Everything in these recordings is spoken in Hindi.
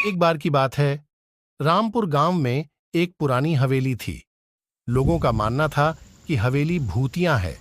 एक बार की बात है, रामपुर गांव में एक पुरानी हवेली थी। लोगों का मानना था कि हवेली भूतिया है।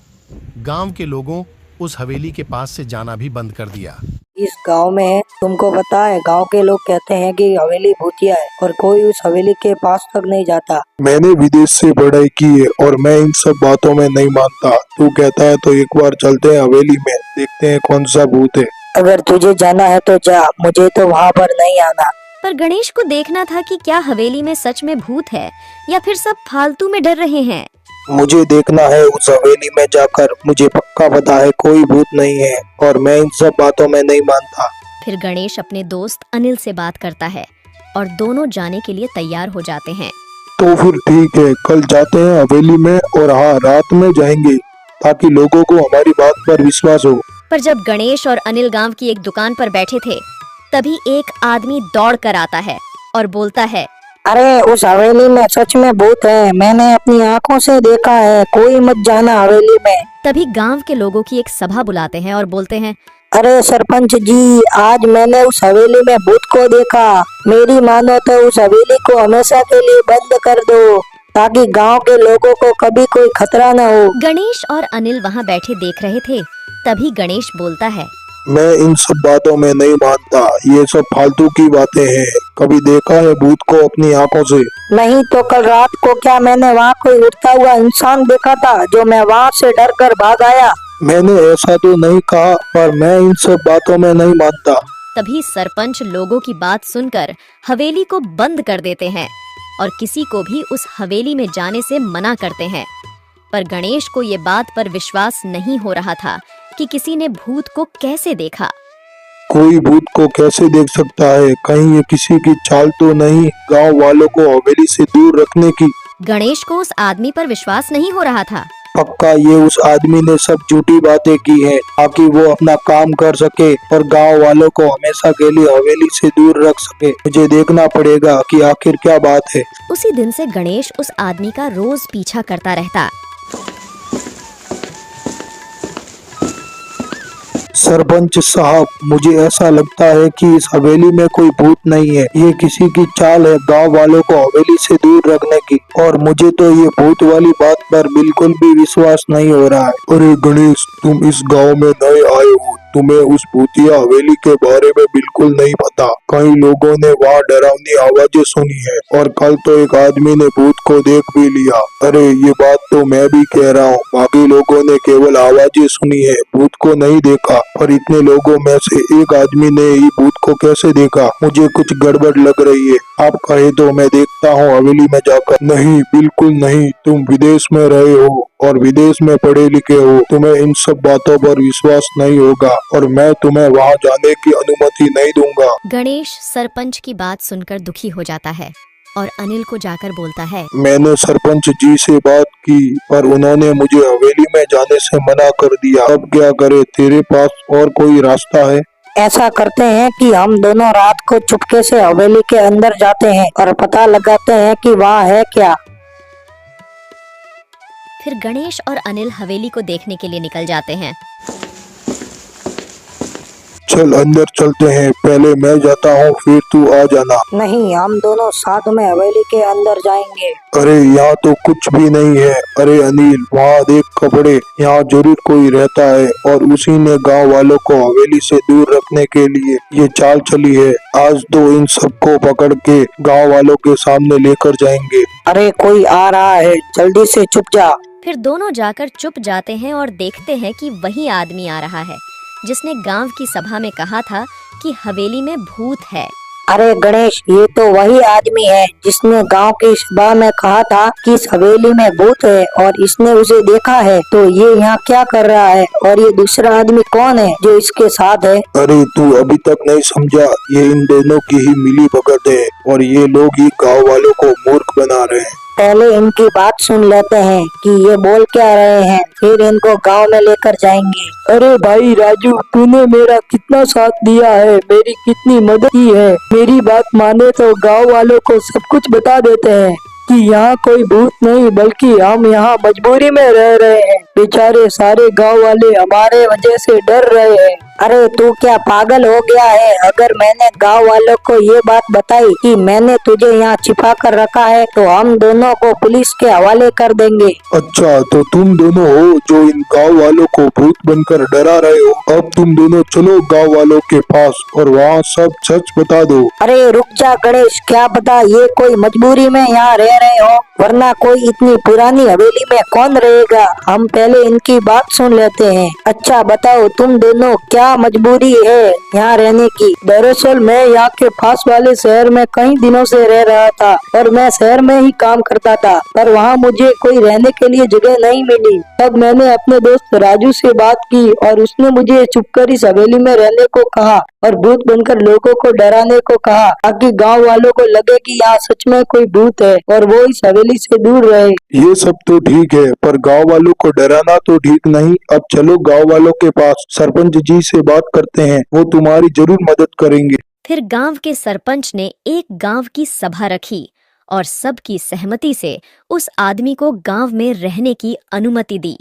गांव के लोगों उस हवेली के पास से जाना भी बंद कर दिया। इस गांव में तुमको पता है, गांव के लोग कहते हैं कि हवेली भूतिया है और कोई उस हवेली के पास तक नहीं जाता। मैंने विदेश से पढ़ाई की है और मैं इन सब बातों में नहीं मानता। तू कहता है तो एक बार चलते हैं हवेली में, देखते हैं कौन सा भूत है। अगर तुझे जाना है तो जा, मुझे तो वहाँ पर नहीं आना। पर गणेश को देखना था कि क्या हवेली में सच में भूत है या फिर सब फालतू में डर रहे हैं। मुझे देखना है उस हवेली में जाकर। मुझे पक्का पता है कोई भूत नहीं है और मैं इन सब बातों में नहीं मानता। फिर गणेश अपने दोस्त अनिल से बात करता है और दोनों जाने के लिए तैयार हो जाते हैं। तो फिर ठीक है, कल जाते हैं हवेली में और हाँ, रात में जाएंगे ताकि लोगों को हमारी बात पर विश्वास हो। पर जब गणेश और अनिल गांव की एक दुकान पर बैठे थे, तभी एक आदमी दौड़ कर आता है और बोलता है, अरे उस हवेली में सच में भूत है, मैंने अपनी आंखों से देखा है, कोई मत जाना हवेली में। तभी गांव के लोगों की एक सभा बुलाते हैं और बोलते हैं, अरे सरपंच जी, आज मैंने उस हवेली में भूत को देखा। मेरी मानो तो उस हवेली को हमेशा के लिए बंद कर दो ताकि गांव के लोगों को कभी कोई खतरा न हो। गणेश और अनिल वहां बैठे देख रहे थे। तभी गणेश बोलता है, मैं इन सब बातों में नहीं मानता, ये सब फालतू की बातें हैं। कभी देखा है भूत को अपनी आंखों से? नहीं तो कल रात को क्या मैंने वहाँ कोई उड़ता हुआ इंसान देखा था जो मैं वहाँ से डर कर भाग आया। मैंने ऐसा तो नहीं कहा, पर मैं इन सब बातों में नहीं मानता। तभी सरपंच लोगों की बात सुनकर हवेली को बंद कर देते हैं और किसी को भी उस हवेली में जाने से मना करते हैं। पर गणेश को ये बात पर विश्वास नहीं हो रहा था कि किसी ने भूत को कैसे देखा। कोई भूत को कैसे देख सकता है? कहीं ये किसी की चाल तो नहीं गांव वालों को हवेली से दूर रखने की? गणेश को उस आदमी पर विश्वास नहीं हो रहा था। पक्का ये उस आदमी ने सब झूठी बातें की है ताकि वो अपना काम कर सके और गांव वालों को हमेशा के लिए हवेली से दूर रख सके। मुझे देखना पड़ेगा कि आखिर क्या बात है। उसी दिन से गणेश उस आदमी का रोज पीछा करता रहता। सरपंच साहब, मुझे ऐसा लगता है कि इस हवेली में कोई भूत नहीं है। ये किसी की चाल है गांव वालों को हवेली से दूर रखने की, और मुझे तो ये भूत वाली बात पर बिल्कुल भी विश्वास नहीं हो रहा है। अरे गणेश, तुम इस गांव में नए आए हो, तुम्हें उस भूतिया हवेली के बारे में बिल्कुल नहीं पता। कई लोगों ने वहाँ डरावनी आवाजें सुनी है और कल तो एक आदमी ने भूत को देख भी लिया। अरे ये बात तो मैं भी कह रहा हूँ, बाकी लोगों ने केवल आवाजें सुनी है, भूत को नहीं देखा। और इतने लोगों में से एक आदमी ने ही भूत को कैसे देखा? मुझे कुछ गड़बड़ लग रही है। आप कहे तो मैं देखता हूँ हवेली में जाकर। नहीं, बिल्कुल नहीं। तुम विदेश में रहे हो और विदेश में पढ़े लिखे हो, तुम्हें इन सब बातों पर विश्वास नहीं होगा और मैं तुम्हें वहाँ जाने की अनुमति नहीं दूंगा। गणेश सरपंच की बात सुनकर दुखी हो जाता है और अनिल को जाकर बोलता है, मैंने सरपंच जी से बात की पर उन्होंने मुझे हवेली में जाने से मना कर दिया। अब क्या करे? तेरे पास और कोई रास्ता है? ऐसा करते हैं कि हम दोनों रात को चुपके से हवेली के अंदर जाते हैं और पता लगाते हैं कि वहाँ है क्या। फिर गणेश और अनिल हवेली को देखने के लिए निकल जाते हैं। चल अंदर चलते हैं, पहले मैं जाता हूँ फिर तू आ जाना। नहीं, हम दोनों साथ में हवेली के अंदर जाएंगे। अरे यहाँ तो कुछ भी नहीं है। अरे अनिल, वहाँ देख कपड़े, यहाँ जरूर कोई रहता है और उसी ने गांव वालों को हवेली से दूर रखने के लिए ये चाल चली है। आज तो इन सबको पकड़ के गांव वालों के सामने लेकर जाएंगे। अरे कोई आ रहा है, जल्दी से छुप जा। फिर दोनों जाकर छुप जाते हैं और देखते हैं कि वही आदमी आ रहा है जिसने गांव की सभा में कहा था कि हवेली में भूत है। अरे गणेश, ये तो वही आदमी है जिसने गांव की सभा में कहा था कि इस हवेली में भूत है और इसने उसे देखा है। तो ये यहाँ क्या कर रहा है और ये दूसरा आदमी कौन है जो इसके साथ है? अरे तू अभी तक नहीं समझा, ये इन दोनों की ही मिली भगत है और ये लोग ही गाँव वालों को मूर्ख बना रहे हैं। पहले इनकी बात सुन लेते हैं कि ये बोल क्या रहे हैं, फिर इनको गांव में लेकर जाएंगे। अरे भाई राजू, तूने मेरा कितना साथ दिया है, मेरी कितनी मदद की है। मेरी बात माने तो गांव वालों को सब कुछ बता देते हैं कि यहाँ कोई भूत नहीं बल्कि हम यहाँ मजबूरी में रह रहे हैं। बेचारे सारे गांव वाले हमारे वजह से डर रहे हैं। अरे तू क्या पागल हो गया है? अगर मैंने गांव वालों को ये बात बताई कि मैंने तुझे यहाँ छिपा कर रखा है तो हम दोनों को पुलिस के हवाले कर देंगे। अच्छा, तो तुम दोनों हो जो इन गांव वालों को भूत बनकर डरा रहे हो। अब तुम दोनों चलो गांव वालों के पास और वहाँ सब सच बता दो। अरे रुक जा गणेश, क्या पता ये कोई मजबूरी में यहाँ रह रहे हो, वरना कोई इतनी पुरानी हवेली में कौन रहेगा। हम पहले इनकी बात सुन लेते हैं। अच्छा बताओ तुम दोनों क्या मजबूरी है यहाँ रहने की? दरअसल मैं यहाँ के पास वाले शहर में कई दिनों से रह रहा था और मैं शहर में ही काम करता था, पर वहाँ मुझे कोई रहने के लिए जगह नहीं मिली। तब मैंने अपने दोस्त राजू से बात की और उसने मुझे चुपकर इस हवेली में रहने को कहा और भूत बनकर लोगों को डराने को कहा, ताकि गांव वालों को लगे कि यहाँ सच में कोई भूत है और वो इस हवेली से दूर रहे। ये सब तो ठीक है, पर गांव वालों को डराना तो ठीक नहीं। अब चलो गांव वालों के पास, सरपंच जी से बात करते हैं, वो तुम्हारी जरूर मदद करेंगे। फिर गांव के सरपंच ने एक गांव की सभा रखी और सबकी सहमति से उस आदमी को गांव में रहने की अनुमति दी।